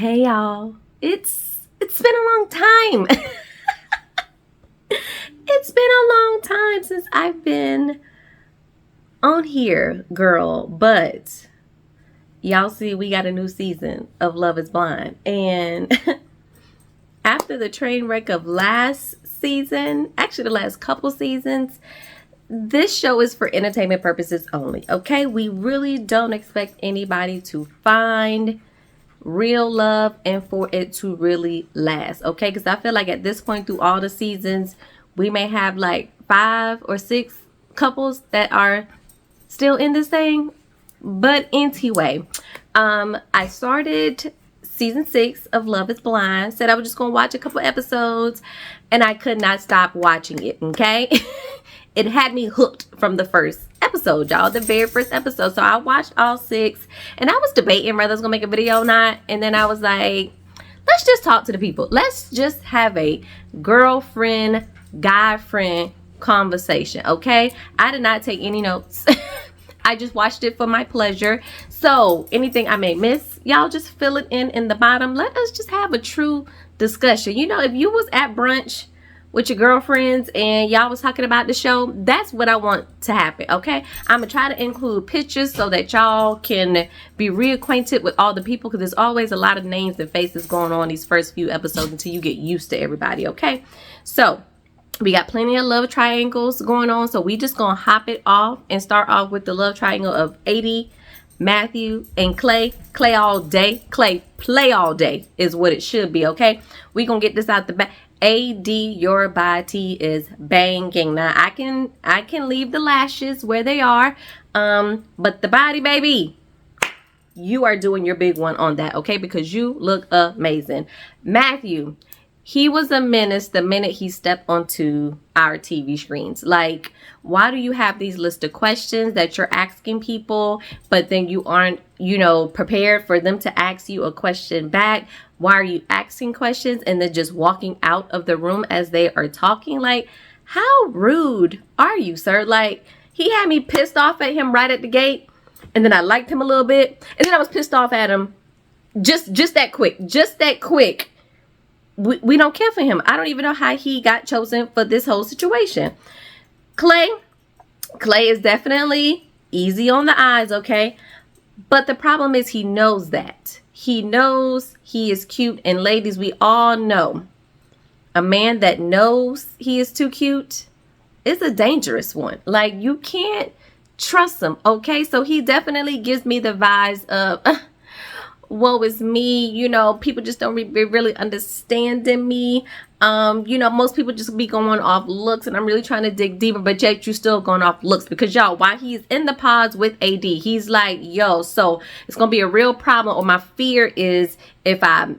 Hey y'all. It's been a long time. It's been a long time since I've been on here, girl. But y'all see we got a new season of Love is Blind. And after the train wreck of last season, actually the last couple seasons, this show is for entertainment purposes only, okay? We really don't expect anybody to find real love and for it to really last, okay? Because I feel like at this point through all the seasons, we may have like 5 or 6 couples that are still in this thing. But anyway, I started season 6 of Love is Blind. Said I was just gonna watch a couple episodes, and I could not stop watching it, okay? It had me hooked from the first episode, y'all, the very first episode. So I watched all 6, and I was debating whether I was gonna make a video or not. And then I was like, let's just talk to the people. Let's just have a girlfriend, guy friend conversation, okay? I did not take any notes. I just watched it for my pleasure. So anything I may miss, y'all just fill it in the bottom. Let us just have a true discussion. You know, if you was at brunch with your girlfriends and y'all was talking about the show, that's what I want to happen, okay? I'm gonna try to include pictures so that y'all can be reacquainted with all the people, because there's always a lot of names and faces going on these first few episodes until you get used to everybody, okay? So we got plenty of love triangles going on, so we just gonna hop it off and start off with the love triangle of AD, Matthew, and Clay. Clay all day. Clay play all day is what it should be, okay? We gonna get this out the back. AD, your body is banging. Now I can leave the lashes where they are, but the body, baby, you are doing your big one on that, okay? Because you look amazing. Matthew, he was a menace the minute he stepped onto our TV screens. Like, why do you have these list of questions that you're asking people, but then you aren't, prepared for them to ask you a question back? Why are you asking questions and then just walking out of the room as they are talking? Like, how rude are you, sir? Like, he had me pissed off at him right at the gate, and then I liked him a little bit, and then I was pissed off at him just that quick. We don't care for him. I don't even know how he got chosen for this whole situation. Clay is definitely easy on the eyes, okay? But the problem is he knows that. He knows he is cute. And ladies, we all know a man that knows he is too cute is a dangerous one. Like, you can't trust him, okay? So he definitely gives me the vibes of, woe is me, people just don't be really understanding me. Most people just be going off looks, and I'm really trying to dig deeper, but yet you still going off looks. Because y'all, while he's in the pods with AD, he's like, yo, so it's gonna be a real problem, or my fear is if I,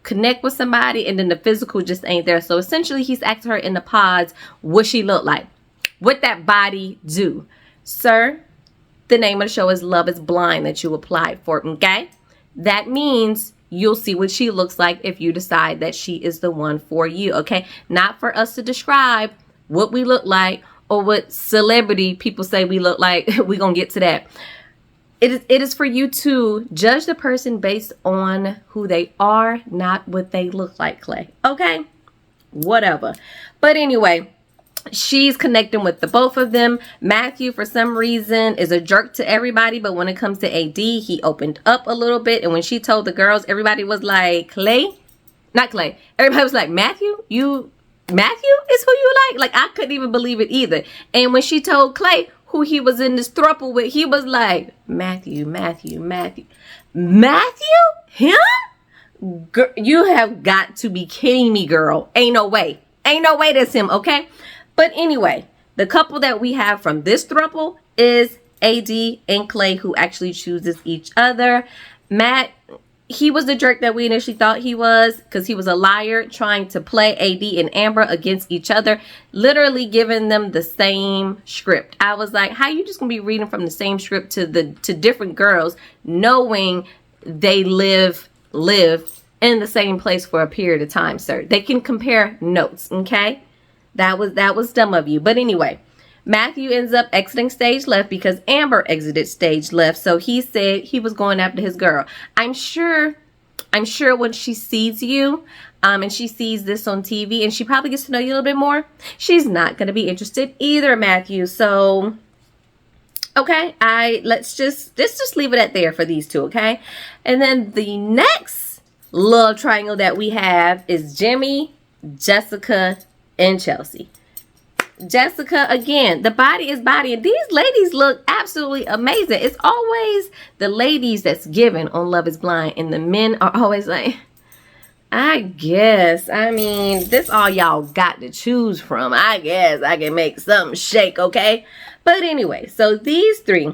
connect with somebody and then the physical just ain't there. So essentially he's asking her in the pods, what she look like, what that body do. Sir, the name of the show is Love is Blind that you applied for, okay? That means you'll see what she looks like if you decide that she is the one for you, okay? Not for us to describe what we look like or what celebrity people say we look like. We're going to get to that. It is for you to judge the person based on who they are, not what they look like, Clay. Okay? Whatever. But anyway, she's connecting with the both of them. Matthew, for some reason, is a jerk to everybody, but when it comes to AD, he opened up a little bit. And when she told the girls, everybody was like, Clay? Not Clay. Everybody was like, Matthew is who you like? Like, I couldn't even believe it either. And when she told Clay who he was in this throuple with, he was like, Matthew? Him? Girl, you have got to be kidding me, girl. Ain't no way that's him, okay? But anyway, the couple that we have from this throuple is AD and Clay, who actually chooses each other. Matt, he was the jerk that we initially thought he was, because he was a liar trying to play AD and Amber against each other, literally giving them the same script. I was like, how you just gonna be reading from the same script to different girls, knowing they live in the same place for a period of time, sir? They can compare notes, okay? That was dumb of you. But anyway, Matthew ends up exiting stage left because Amber exited stage left. So he said he was going after his girl. I'm sure I'm sure when she sees you, and she sees this on TV, and she probably gets to know you a little bit more, she's not going to be interested either, Matthew. So, okay, let's just leave it at there for these two, okay? And then the next love triangle that we have is Jimmy, Jessica, and Chelsea. Jessica, again, the body is body, and these ladies look absolutely amazing. It's always the ladies that's given on Love is Blind, and the men are always like, I guess, I mean, this all y'all got to choose from. I guess I can make something shake, okay? But anyway, so these three,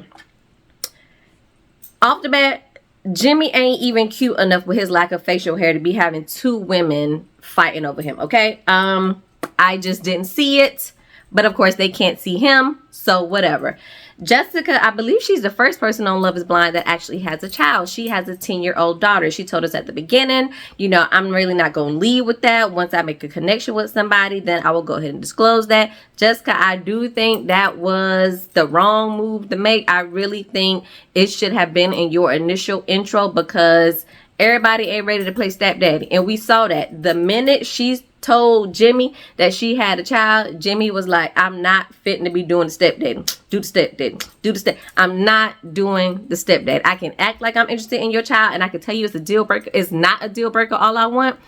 off the bat, Jimmy ain't even cute enough with his lack of facial hair to be having two women fighting over him, okay? I just didn't see it. But of course, they can't see him, so whatever. Jessica, I believe she's the first person on Love is Blind that actually has a child. She has a 10-year-old daughter. She told us at the beginning, you know, I'm really not going to lead with that. Once I make a connection with somebody, then I will go ahead and disclose that. Jessica, I do think that was the wrong move to make. I really think it should have been in your initial intro, because everybody ain't ready to play stepdaddy. And we saw that. The minute she told Jimmy that she had a child, Jimmy was like, I'm not fitting to be doing the stepdaddy. Do the stepdaddy. Do the step. I'm not doing the stepdaddy. I can act like I'm interested in your child, and I can tell you it's a deal breaker. It's not a deal breaker, all I want.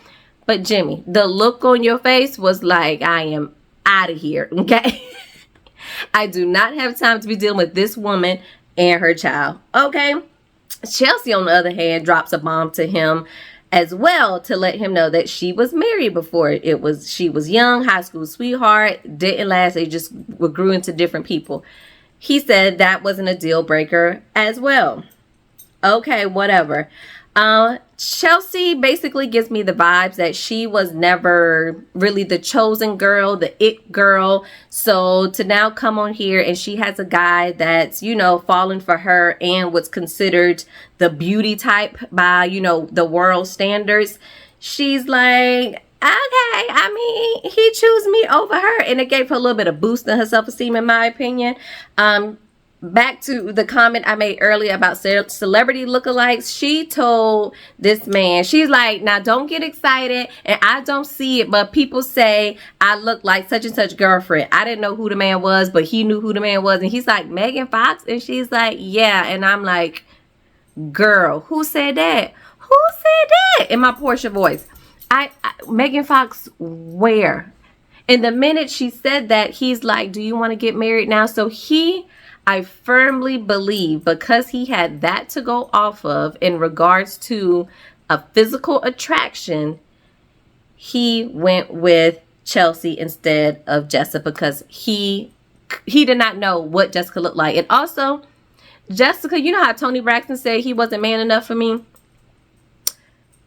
But Jimmy, the look on your face was like, I am out of here, okay? I do not have time to be dealing with this woman and her child, okay? Chelsea, on the other hand, drops a bomb to him as well to let him know that she was married before. She was young, high school sweetheart, didn't last. They just grew into different people. He said that wasn't a deal breaker as well. Okay, whatever. Chelsea basically gives me the vibes that she was never really the chosen girl, the it girl. So to now come on here and she has a guy that's, you know, falling for her and what's considered the beauty type by, you know, the world standards. She's like, okay, I mean, he chose me over her, and it gave her a little bit of boost in her self-esteem, in my opinion. Back to the comment I made earlier about celebrity lookalikes. She told this man, she's like, now don't get excited, and I don't see it, but people say I look like such and such girlfriend. I didn't know who the man was, but he knew who the man was, and he's like, Megan Fox? And she's like, yeah. And I'm like, girl, who said that? Who said that? In my Portia voice. Megan Fox, where? And the minute she said that, he's like, do you want to get married now? So I firmly believe, because he had that to go off of in regards to a physical attraction, he went with Chelsea instead of Jessica, because he did not know what Jessica looked like. And also, Jessica, you know how Tony Braxton said he wasn't man enough for me?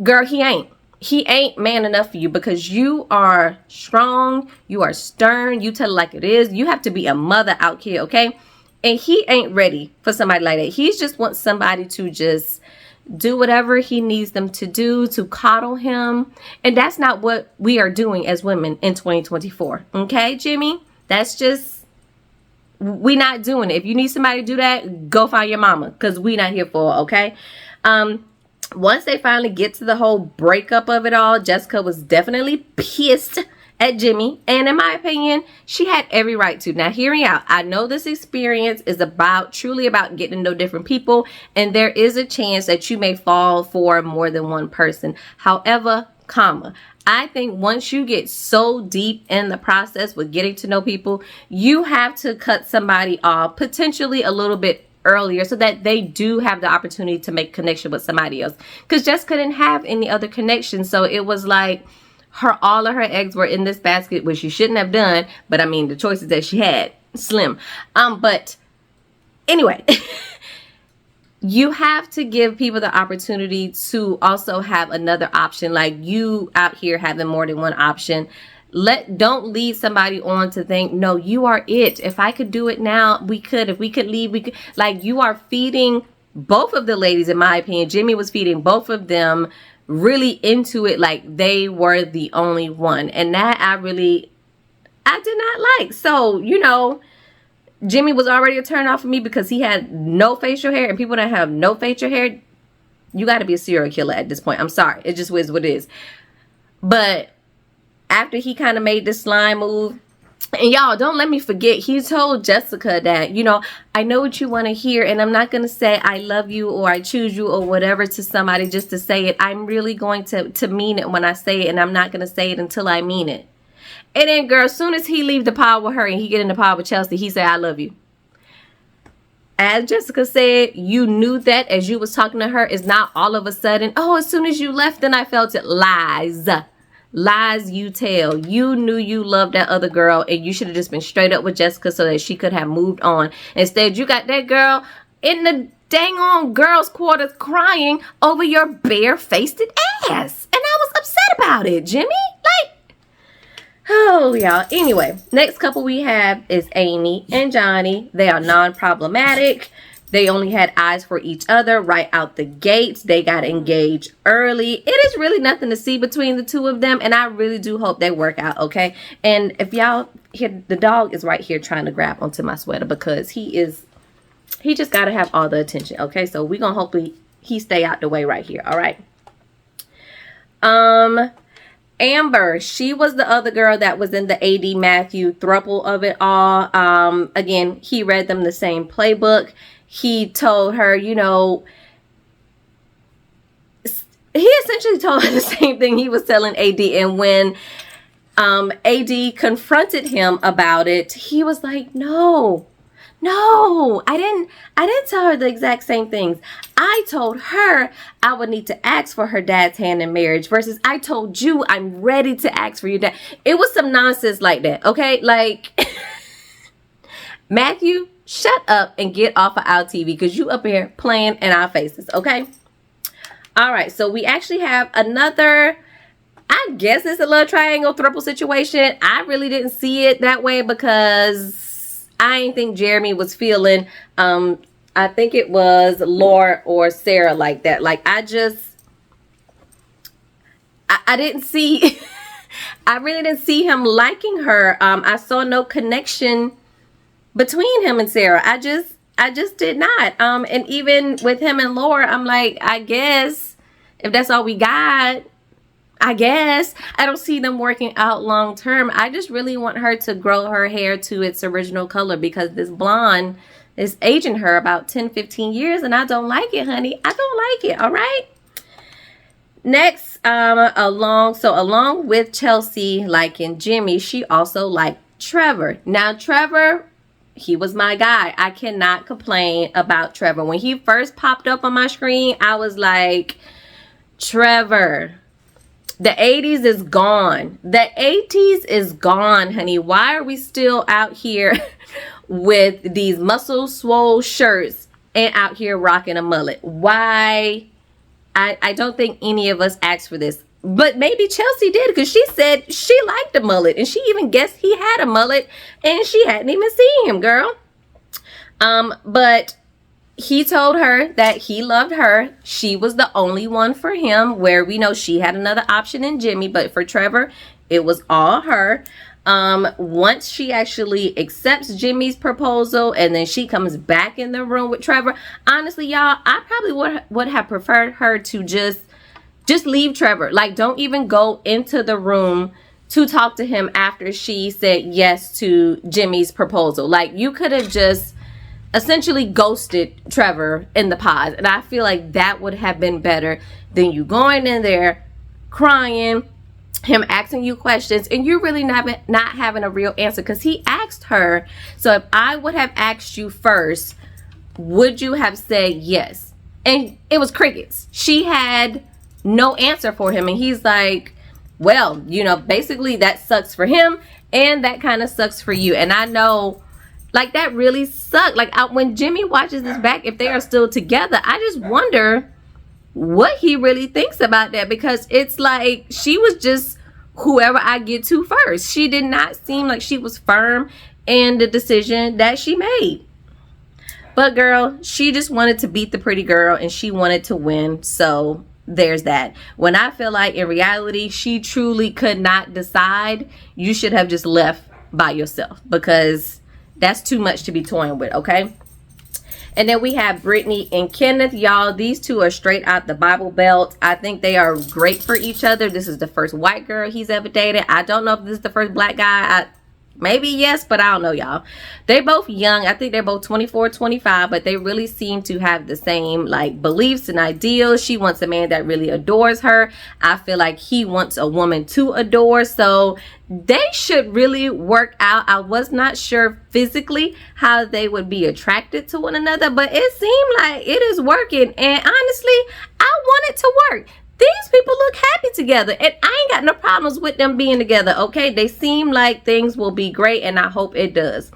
Girl, he ain't. He ain't man enough for you, because you are strong, you are stern, you tell it like it is. You have to be a mother out here, okay? And he ain't ready for somebody like that. He just wants somebody to just do whatever he needs them to do, to coddle him. And that's not what we are doing as women in 2024. Okay, Jimmy? That's just, we not doing it. If you need somebody to do that, go find your mama, because we not here for it, okay? Once they finally get to the whole breakup of it all, Jessica was definitely pissed at Jimmy, and in my opinion, she had every right to. Now, hear me out. I know this experience is truly about getting to know different people, and there is a chance that you may fall for more than one person. However, I think once you get so deep in the process with getting to know people, you have to cut somebody off potentially a little bit earlier, so that they do have the opportunity to make connection with somebody else, because Jessica didn't have any other connection. So it was like all of her eggs were in this basket, which she shouldn't have done. But I mean, the choices that she had, slim. But anyway, you have to give people the opportunity to also have another option. Like you out here having more than one option. Don't lead somebody on to think, no, you are it. If I could do it now, we could. If we could leave, we could. Like, you are feeding both of the ladies, in my opinion. Jimmy was feeding both of them really into it, like they were the only one. And that I did not like. So, you know, Jimmy was already a turn off for me because he had no facial hair, and people that have no facial hair, You got to be a serial killer at this point. I'm sorry. It just is what it is. But after he kind of made this slime move, and y'all, don't let me forget, he told Jessica that, you know, I know what you want to hear, and I'm not going to say I love you or I choose you or whatever to somebody just to say it. I'm really going to mean it when I say it, and I'm not going to say it until I mean it. And then, girl, as soon as he leave the pod with her and he get in the pod with Chelsea, he said, I love you. As Jessica said, you knew that as you was talking to her. It's not all of a sudden, oh, as soon as you left, then I felt it. Lies. Lies you tell. You knew you loved that other girl, and you should have just been straight up with Jessica so that she could have moved on. Instead, you got that girl in the dang on girls' quarters crying over your bare-faced ass. And I was upset about it, Jimmy. Like, oh, y'all. Anyway, next couple we have is Amy and Johnny. They are non-problematic. They only had eyes for each other right out the gates. They got engaged early. It is really nothing to see between the two of them. And I really do hope they work out, okay? And if y'all hear, the dog is right here trying to grab onto my sweater because he just got to have all the attention, okay? So we're going to hopefully he stay out the way right here, all right? Amber, she was the other girl that was in the AD Matthew throuple of it all. Again, he read them the same playbook. He told her, you know, he essentially told her the same thing he was telling AD. And when AD confronted him about it, he was like, no, I didn't tell her the exact same things. I told her I would need to ask for her dad's hand in marriage versus I told you I'm ready to ask for your dad. It was some nonsense like that, okay? Like, Matthew, shut up and get off of our TV because you up here playing in our faces, okay? All right, so we actually have another, I guess it's a love triangle throuple situation. I really didn't see it that way because I didn't think Jeremy was feeling, I think it was Laura or Sarah like that. Like, I didn't see, I really didn't see him liking her. I saw no connection between him and Sarah. I just did not. And even with him and Laura, I'm like, I guess if that's all we got, I guess. I don't see them working out long term. I just really want her to grow her hair to its original color because this blonde is aging her about 10-15 years and I don't like it, honey. I don't like it. All right. Next, along with Chelsea liking Jimmy, she also liked Trevor. Now, Trevor, he was my guy. I cannot complain about Trevor. When he first popped up on my screen, I was like, Trevor, the 80s is gone. The 80s is gone, honey. Why are we still out here with these muscle swole shirts and out here rocking a mullet? Why? I don't think any of us asked for this. But maybe Chelsea did because she said she liked the mullet. And she even guessed he had a mullet. And she hadn't even seen him, girl. But he told her that he loved her. She was the only one for him. Where we know she had another option in Jimmy. But for Trevor, it was all her. Once she actually accepts Jimmy's proposal and then she comes back in the room with Trevor. Honestly, y'all, I probably would have preferred her to just leave Trevor. Like, don't even go into the room to talk to him after she said yes to Jimmy's proposal. Like, you could have just essentially ghosted Trevor in the pod. And I feel like that would have been better than you going in there crying, him asking you questions, and you're really not having a real answer because he asked her. So if I would have asked you first, would you have said yes? And it was crickets. She had no answer for him, and he's like, well, you know, basically that sucks for him and that kind of sucks for you. And I know, like, that really sucked. Like, when Jimmy watches this back, if they are still together, I just wonder what he really thinks about that, because it's like she was just whoever I get to first. She did not seem like she was firm in the decision that she made. But girl, she just wanted to beat the pretty girl and she wanted to win. So there's that. When I feel like in reality she truly could not decide, you should have just left by yourself, because that's too much to be toying with, okay? And then we have Brittany and Kenneth. Y'all, these two are straight out the Bible Belt. I think they are great for each other. This is the first white girl he's ever dated. I don't know if this is the first black guy. Maybe yes, but I don't know, y'all. They're both young. I think they're both 24, 25, but they really seem to have the same like beliefs and ideals. She wants a man that really adores her. I feel like he wants a woman to adore. So they should really work out. I was not sure physically how they would be attracted to one another, but it seemed like it is working. And honestly, I want it to work. These people look happy together, and I ain't got no problems with them being together, okay? They seem like things will be great, and I hope it does.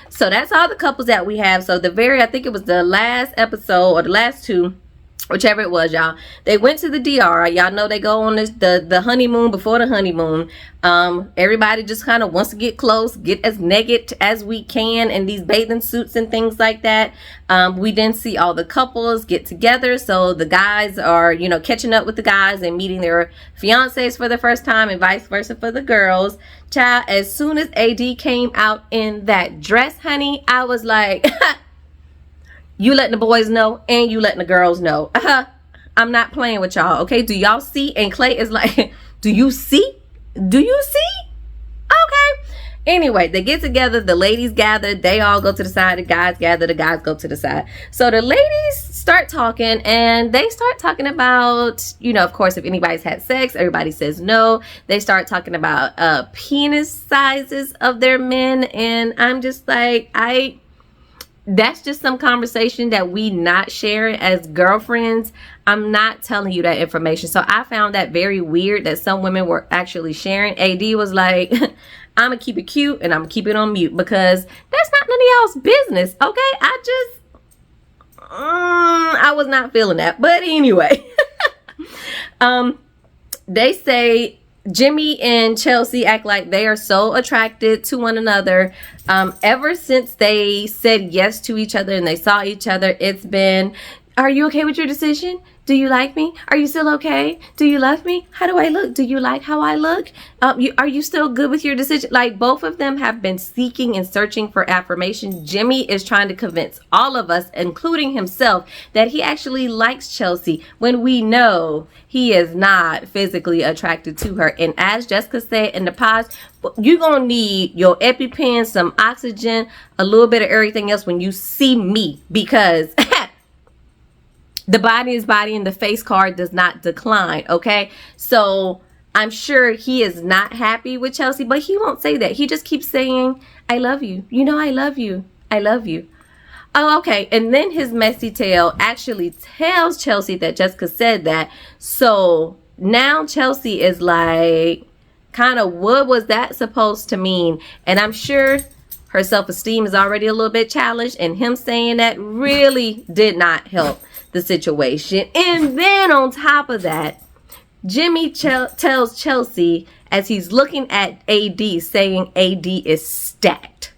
So that's all the couples that we have. So I think it was the last episode, or the last two, whichever it was, y'all. They went to the DR. Y'all know they go on the honeymoon before the honeymoon. Everybody just kind of wants to get close, get as naked as we can in these bathing suits and things like that. We didn't see all the couples get together. So the guys are, you know, catching up with the guys and meeting their fiancés for the first time, and vice versa for the girls. Child, as soon as AD came out in that dress, honey, I was like, you letting the boys know and you letting the girls know. I'm not playing with y'all, okay? Do y'all see? And Clay is like, do you see? Do you see? Okay. Anyway, they get together. The ladies gather. They all go to the side. The guys gather. The guys go to the side. So the ladies start talking, and they start talking about, you know, of course, if anybody's had sex, everybody says no. They start talking about penis sizes of their men. And I'm just like, that's just some conversation that we not share as girlfriends. I'm not telling you that information. So I found that very weird that some women were actually sharing. AD was like, I'm going to keep it cute and I'm going to keep it on mute because that's not none of y'all's business. Okay. I was not feeling that. But anyway, they say Jimmy and Chelsea act like they are so attracted to one another. Ever since they said yes to each other and they saw each other, it's been, are you okay with your decision? Do you like me? Are you still okay? Do you love me? How do I look? Do you like how I look? Are you still good with your decision? Like, both of them have been seeking and searching for affirmation. Jimmy is trying to convince all of us, including himself, that he actually likes Chelsea when we know he is not physically attracted to her. And as Jessica said in the past, you're going to need your EpiPen, some oxygen, a little bit of everything else when you see me, because the body is body and the face card does not decline, okay? So I'm sure he is not happy with Chelsea, but he won't say that. He just keeps saying, I love you. You know, I love you. I love you. Oh, okay. And then his messy tail actually tells Chelsea that Jessica said that. So now Chelsea is like, kind of, what was that supposed to mean? And I'm sure her self-esteem is already a little bit challenged, and him saying that really did not help the situation. And then on top of that, Jimmy tells Chelsea as he's looking at AD, saying AD is stacked.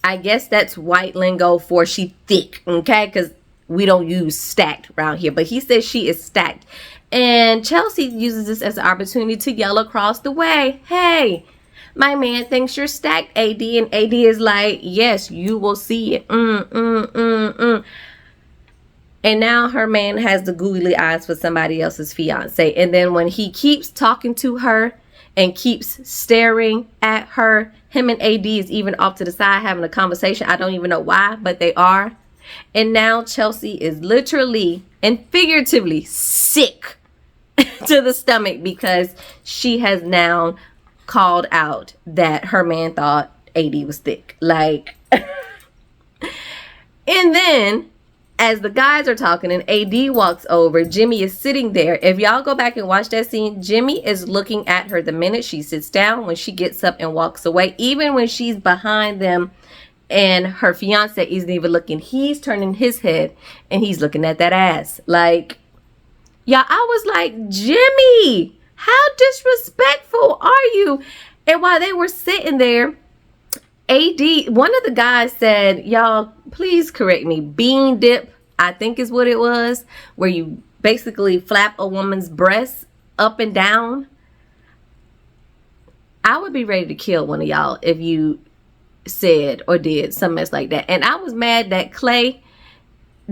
I guess that's white lingo for she thick, okay? Because we don't use stacked around here. But he says she is stacked. And Chelsea uses this as an opportunity to yell across the way, hey, my man thinks you're stacked, AD. And AD is like, yes, you will see it. And now her man has the googly eyes for somebody else's fiance. And then when he keeps talking to her and keeps staring at her, him and AD is even off to the side having a conversation. I don't even know why, but they are. And now Chelsea is literally and figuratively sick to the stomach because she has now called out that her man thought AD was thick. Like, and then as the guys are talking and AD walks over, Jimmy is sitting there. If y'all go back and watch that scene, Jimmy is looking at her the minute she sits down, when she gets up and walks away, even when she's behind them and her fiance isn't even looking. He's turning his head and he's looking at that ass. Like, yeah, I was like, Jimmy, how disrespectful are you? And while they were sitting there, AD, one of the guys said, y'all, please correct me, bean dip, I think is what it was, where you basically flap a woman's breasts up and down. I would be ready to kill one of y'all if you said or did some mess like that. And I was mad that Clay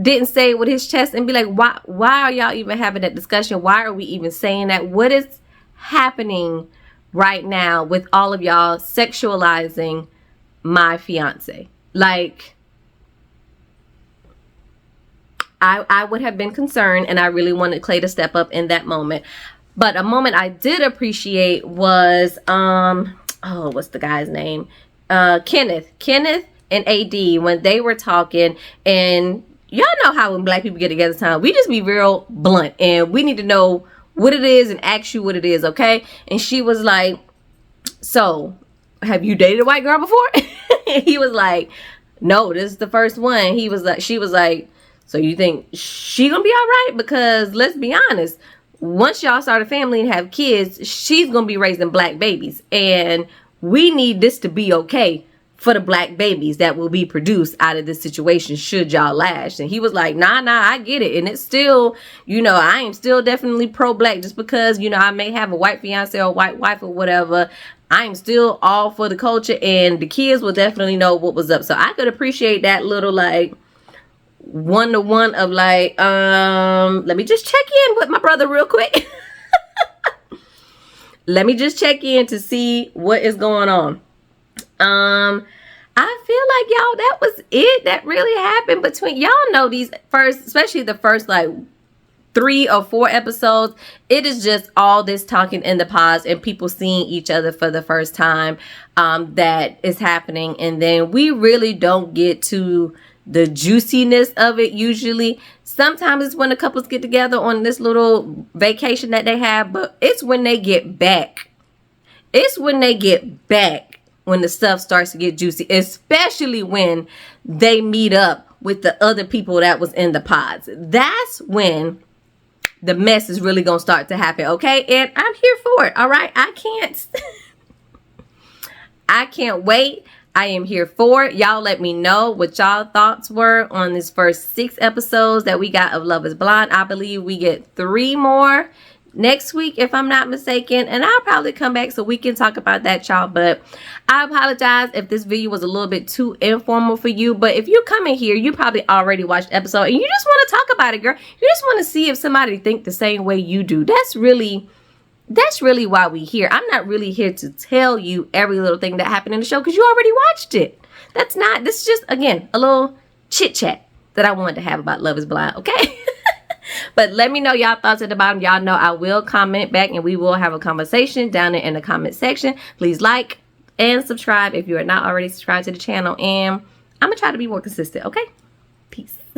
didn't say it with his chest and be like, why are y'all even having that discussion? Why are we even saying that? What is happening right now with all of y'all sexualizing my fiance? Like, I would have been concerned, and I really wanted Clay to step up in that moment. But a moment I did appreciate was, what's the guy's name? Kenneth and AD, when they were talking, and y'all know how when black people get together time, we just be real blunt, and we need to know what it is and ask you what it is, okay? And she was like, so, have you dated a white girl before? He was like, no, this is the first one. She was like, so you think she gonna be all right? Because let's be honest, once y'all start a family and have kids, she's gonna be raising black babies, and we need this to be okay for the black babies that will be produced out of this situation should y'all last. And he was like, nah, I get it. And it's still, I am still definitely pro-black. Just because, I may have a white fiance or a white wife or whatever, I am still all for the culture, and the kids will definitely know what was up. So I could appreciate that little, like, one-to-one of like, let me just check in with my brother real quick. Let me just check in to see what is going on. I feel like, y'all, that was it that really happened between, y'all know, these first, especially the first like 3 or 4 episodes, it is just all this talking in the pods and people seeing each other for the first time, that is happening. And then we really don't get to the juiciness of it usually. Sometimes it's when the couples get together on this little vacation that they have, but it's when they get back. It's when they get back when the stuff starts to get juicy, especially when they meet up with the other people that was in the pods. That's when the mess is really gonna start to happen, okay? And I'm here for it, all right? I can't wait. I am here for it. Y'all let me know what y'all thoughts were on this first 6 episodes that we got of Love is Blind. I believe we get 3 more next week, if I'm not mistaken. And I'll probably come back so we can talk about that, y'all. But I apologize if this video was a little bit too informal for you. But if you come in here, you probably already watched the episode and you just want to talk about it, girl. You just want to see if somebody think the same way you do. That's really why we here. I'm not really here to tell you every little thing that happened in the show because you already watched it. This is just, again, a little chit chat that I wanted to have about Love is Blind, okay? But let me know y'all thoughts at the bottom. Y'all know I will comment back and we will have a conversation down there in the comment section. Please like and subscribe if you are not already subscribed to the channel. And I'm going to try to be more consistent, okay? Peace.